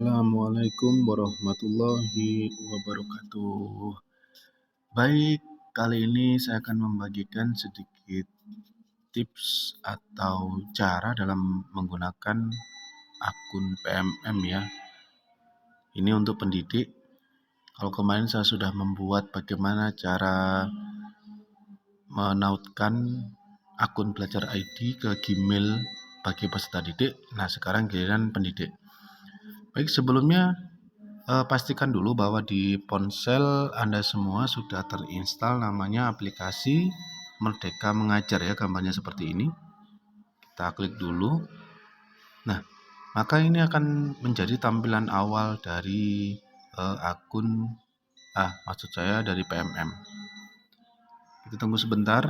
Assalamualaikum warahmatullahi wabarakatuh. Baik, kali ini saya akan membagikan sedikit tips atau cara dalam menggunakan akun PMM ya. Ini untuk pendidik. Kalau kemarin saya sudah membuat bagaimana cara menautkan akun belajar ID ke Gmail bagi peserta didik. Nah, sekarang giliran pendidik. Baik, sebelumnya pastikan dulu bahwa di ponsel Anda semua sudah terinstall namanya aplikasi Merdeka Mengajar ya, gambarnya seperti ini. Kita klik dulu. Nah, maka ini akan menjadi tampilan awal dari maksud saya dari PMM. Kita tunggu sebentar,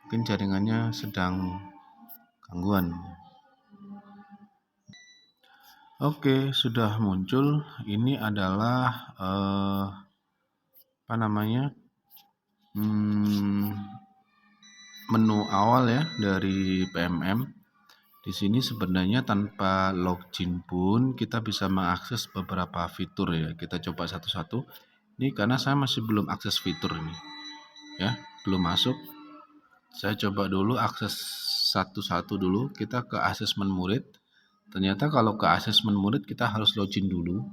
mungkin jaringannya sedang gangguan. Oke, sudah muncul. Ini adalah menu awal ya dari PMM. Di sini sebenarnya tanpa login pun kita bisa mengakses beberapa fitur ya. Kita coba satu-satu. Ini karena saya masih belum akses fitur ini. Ya, belum masuk. Saya coba dulu akses satu-satu dulu. Kita ke asesmen murid. Ternyata kalau ke asesmen murid kita harus login dulu.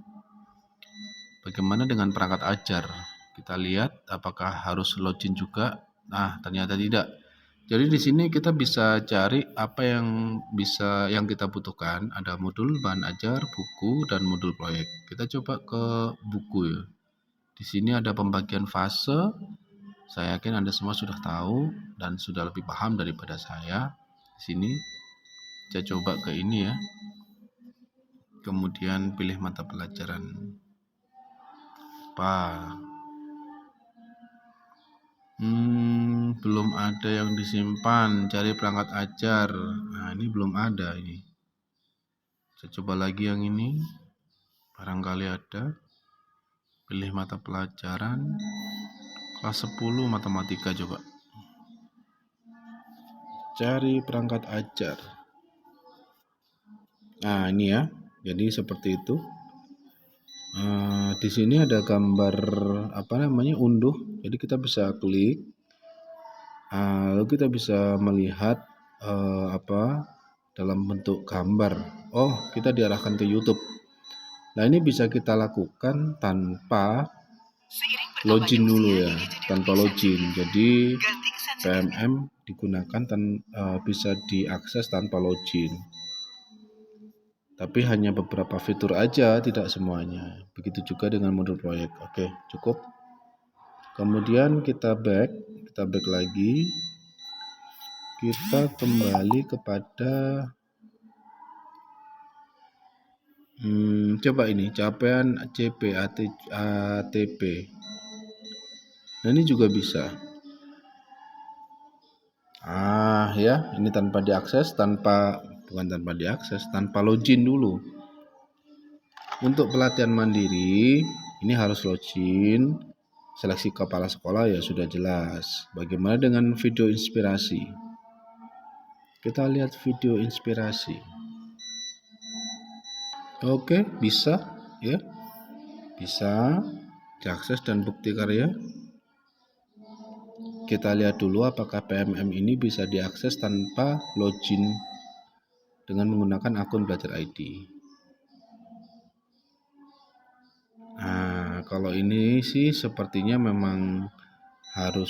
Bagaimana dengan perangkat ajar? Kita lihat apakah harus login juga. Nah, ternyata tidak. Jadi di sini kita bisa cari apa yang kita butuhkan. Ada modul bahan ajar, buku, dan modul proyek. Kita coba ke buku ya. Di sini ada pembagian fase. Saya yakin Anda semua sudah tahu dan sudah lebih paham daripada saya. Di sini saya coba ke ini ya. Kemudian pilih mata pelajaran apa. Belum ada yang disimpan. Cari perangkat ajar. Nah, ini belum ada ini. Saya coba lagi yang ini. Barangkali ada. Pilih mata pelajaran. Kelas 10 matematika coba. Cari perangkat ajar. Nah, ini ya. Jadi seperti itu. Di sini ada gambar unduh. Jadi kita bisa klik. Lalu kita bisa melihat dalam bentuk gambar. Oh, kita diarahkan ke YouTube. Nah, ini bisa kita lakukan tanpa login dulu ya, tanpa login. Jadi PMM digunakan bisa diakses tanpa login. Tapi hanya beberapa fitur aja, tidak semuanya. Begitu juga dengan modul proyek. Oke, cukup. Kemudian kita back lagi. Kita kembali kepada coba ini capaian CP ATP. Nah, ini juga bisa. Ya, ini tanpa login dulu. Untuk pelatihan mandiri ini harus login. Seleksi kepala sekolah ya sudah jelas. Bagaimana dengan video inspirasi? Kita lihat video inspirasi. Oke, bisa ya. Bisa diakses dan bukti karya. Kita lihat dulu apakah PMM ini bisa diakses tanpa login dengan menggunakan akun belajar ID. Nah, kalau ini sih sepertinya memang harus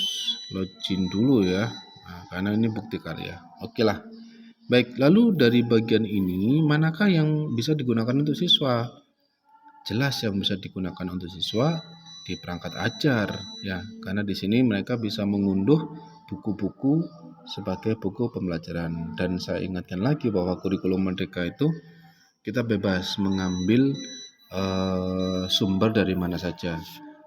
login dulu ya. Nah, karena ini bukti karya. Oke lah. Baik, lalu dari bagian ini manakah yang bisa digunakan untuk siswa? Jelas yang bisa digunakan untuk siswa di perangkat ajar ya, karena di sini mereka bisa mengunduh buku-buku sebagai buku pembelajaran. Dan saya ingatkan lagi bahwa kurikulum Merdeka itu kita bebas mengambil sumber dari mana saja.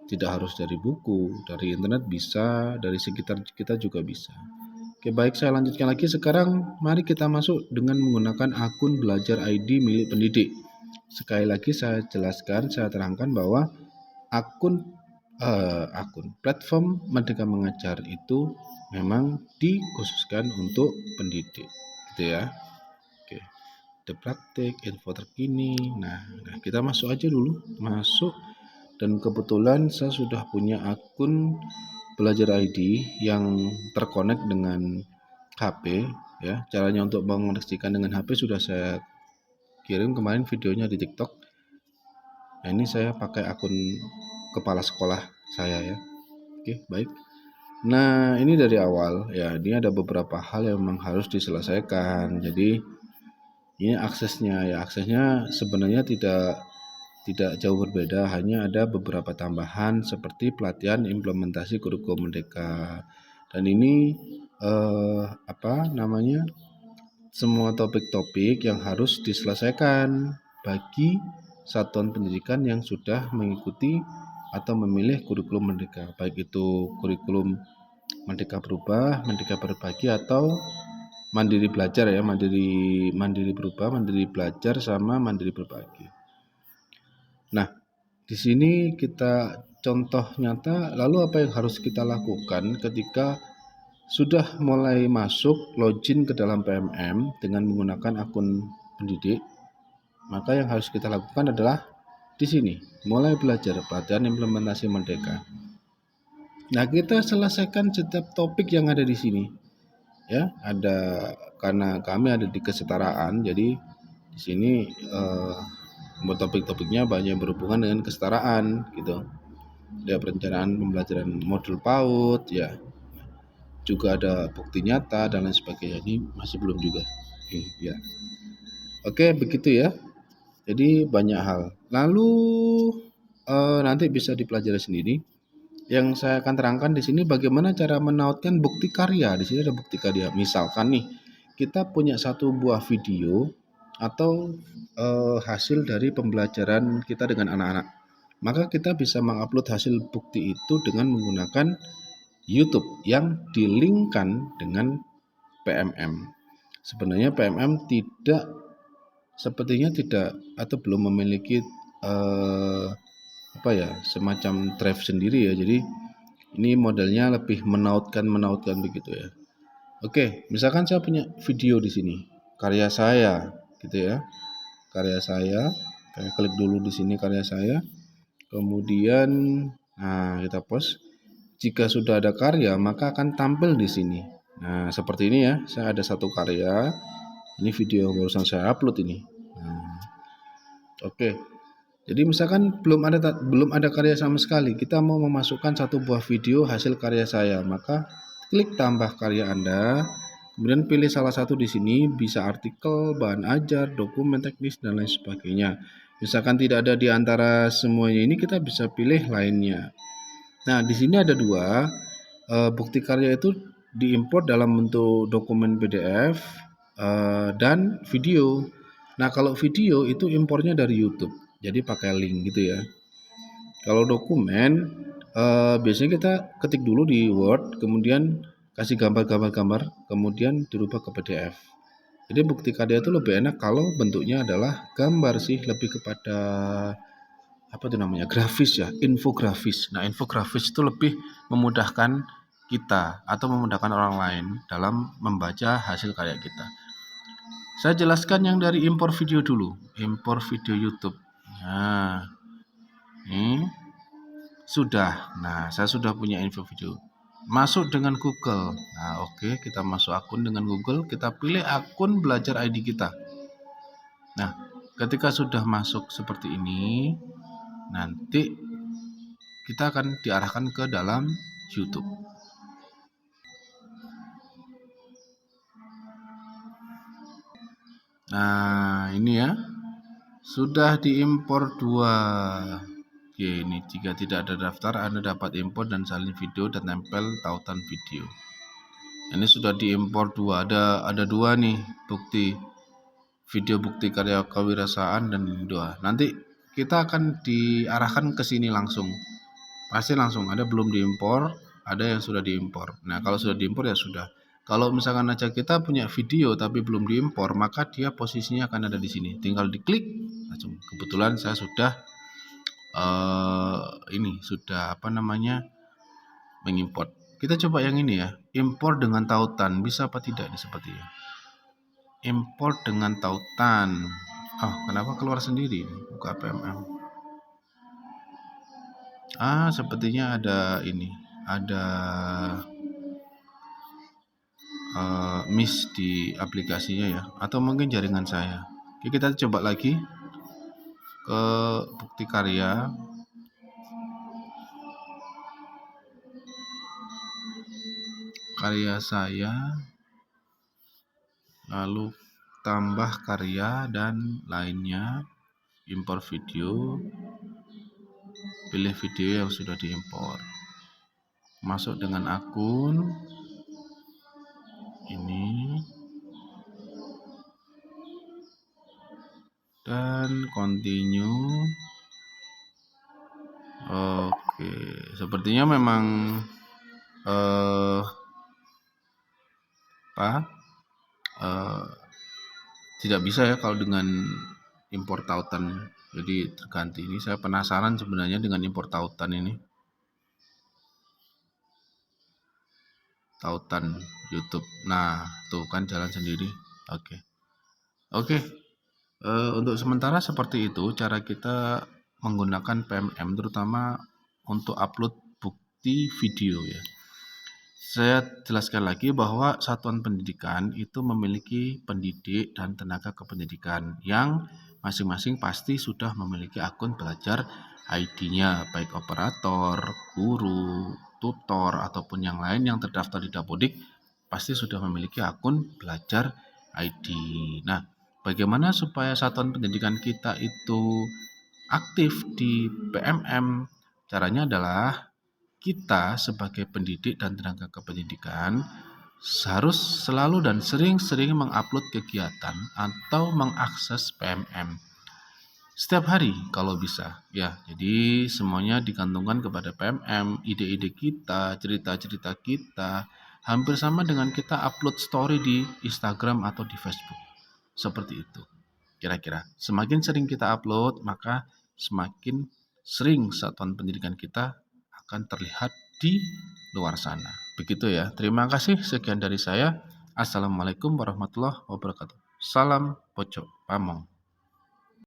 Tidak harus dari buku, dari internet bisa, dari sekitar kita juga bisa. Oke, baik, saya lanjutkan lagi. Sekarang mari kita masuk dengan menggunakan akun belajar ID milik pendidik. Sekali lagi saya jelaskan, saya terangkan bahwa akun platform Merdeka Mengajar itu memang dikhususkan untuk pendidik, gitu ya. Oke. ada praktik, info terkini. Nah, kita masuk aja dulu, masuk. Dan kebetulan saya sudah punya akun Belajar ID yang terkonek dengan HP ya. Caranya untuk mengoneksikan dengan HP sudah saya kirim kemarin videonya di TikTok. Nah, ini saya pakai akun kepala sekolah saya ya. Oke, baik. Nah, ini dari awal ya, ini ada beberapa hal yang memang harus diselesaikan. Jadi ini aksesnya sebenarnya tidak jauh berbeda, hanya ada beberapa tambahan seperti pelatihan implementasi kurikulum Merdeka. Dan ini semua topik-topik yang harus diselesaikan bagi satuan pendidikan yang sudah mengikuti atau memilih kurikulum Merdeka, baik itu kurikulum Merdeka Berubah, Merdeka Berbagi atau Mandiri Belajar ya, Mandiri Berubah, Mandiri Belajar sama Mandiri Berbagi. Nah, di sini kita contoh nyata, lalu apa yang harus kita lakukan ketika sudah mulai masuk login ke dalam PMM dengan menggunakan akun pendidik? Maka yang harus kita lakukan adalah di sini, mulai belajar pelatihan implementasi Merdeka. Nah, kita selesaikan setiap topik yang ada di sini. Ya, karena kami ada di kesetaraan, jadi di sini topik-topiknya banyak berhubungan dengan kesetaraan gitu. Ada perencanaan pembelajaran modul PAUD ya, juga ada bukti nyata dan lain sebagainya. Ini masih belum juga ya. Oke, begitu ya. Jadi banyak hal. Lalu nanti bisa dipelajari sendiri. Yang saya akan terangkan di sini bagaimana cara menautkan bukti karya. Di sini ada bukti karya. Misalkan nih, kita punya satu buah video atau hasil dari pembelajaran kita dengan anak-anak. Maka kita bisa mengupload hasil bukti itu dengan menggunakan YouTube yang dilinkkan dengan PMM. Sebenarnya PMM sepertinya tidak atau belum memiliki semacam drive sendiri ya. Jadi ini modelnya lebih menautkan begitu ya. Oke, misalkan saya punya video di sini, karya saya gitu ya. Karya saya, saya klik dulu di sini karya saya. Kemudian kita post. Jika sudah ada karya, maka akan tampil di sini. Nah, seperti ini ya. Saya ada satu karya. Ini video yang barusan saya upload ini. Oke. Jadi misalkan belum ada karya sama sekali, kita mau memasukkan satu buah video hasil karya saya, maka klik tambah karya Anda, kemudian pilih salah satu di sini, bisa artikel, bahan ajar, dokumen teknis dan lain sebagainya. Misalkan tidak ada di antara semuanya ini, kita bisa pilih lainnya. Nah, di sini ada dua, bukti karya itu diimport dalam bentuk dokumen PDF dan video. Nah, kalau video itu impornya dari YouTube. Jadi pakai link gitu ya. Kalau dokumen biasanya kita ketik dulu di Word, kemudian kasih gambar, kemudian dirubah ke PDF. Jadi bukti karya itu lebih enak kalau bentuknya adalah gambar sih, lebih kepada grafis ya, infografis. Nah, infografis itu lebih memudahkan kita atau memudahkan orang lain dalam membaca hasil karya kita. Saya jelaskan yang dari impor video dulu, impor video YouTube. Nah, ini sudah. Nah, saya sudah punya info video. Masuk dengan Google. Nah, oke, kita masuk akun dengan Google. Kita pilih akun Belajar ID kita. Nah, ketika sudah masuk seperti ini, nanti kita akan diarahkan ke dalam YouTube. Nah, ini ya. Sudah diimpor 2. Oke, ini jika tidak ada daftar, Anda dapat impor dan salin video dan tempel tautan video. Ini sudah diimpor 2. Ada 2 nih bukti video, bukti karya kewirausahaan dan ini 2. Nanti kita akan diarahkan ke sini langsung. Pasti langsung ada belum diimpor, ada yang sudah diimpor. Nah, kalau sudah diimpor ya sudah. Kalau misalkan aja kita punya video tapi belum diimpor, maka dia posisinya akan ada di sini. Tinggal diklik langsung. Kebetulan saya sudah mengimport. Kita coba yang ini ya, impor dengan tautan, bisa apa tidak nih sepertinya. import dengan tautan. Oh, kenapa keluar sendiri? Buka PMM. Sepertinya ada ini, ada miss di aplikasinya ya, atau mungkin jaringan saya. Oke, kita coba lagi ke bukti karya saya, lalu tambah karya dan lainnya, impor video, pilih video yang sudah diimpor, masuk dengan akun ini dan continue. Oke, sepertinya memang tidak bisa ya kalau dengan impor tautan. Jadi terganti. Ini saya penasaran sebenarnya dengan impor tautan ini. Tautan YouTube. Nah, tuh kan jalan sendiri. Oke. Untuk sementara seperti itu cara kita menggunakan PMM, terutama untuk upload bukti video ya. Saya jelaskan lagi bahwa satuan pendidikan itu memiliki pendidik dan tenaga kependidikan yang masing-masing pasti sudah memiliki akun belajar ID-nya, baik operator, guru, tutor, ataupun yang lain yang terdaftar di Dapodik pasti sudah memiliki akun belajar ID. Nah, bagaimana supaya satuan pendidikan kita itu aktif di PMM? Caranya adalah kita sebagai pendidik dan tenaga kependidikan harus selalu dan sering-sering mengupload kegiatan atau mengakses PMM setiap hari kalau bisa ya. Jadi semuanya digantungkan kepada PMM, ide-ide kita, cerita-cerita kita, hampir sama dengan kita upload story di Instagram atau di Facebook. Seperti itu kira-kira. Semakin sering kita upload, maka semakin sering satuan pendidikan kita akan terlihat di luar sana. Begitu ya. Terima kasih. Sekian dari saya. Assalamualaikum warahmatullahi wabarakatuh. Salam Pojok Pamong.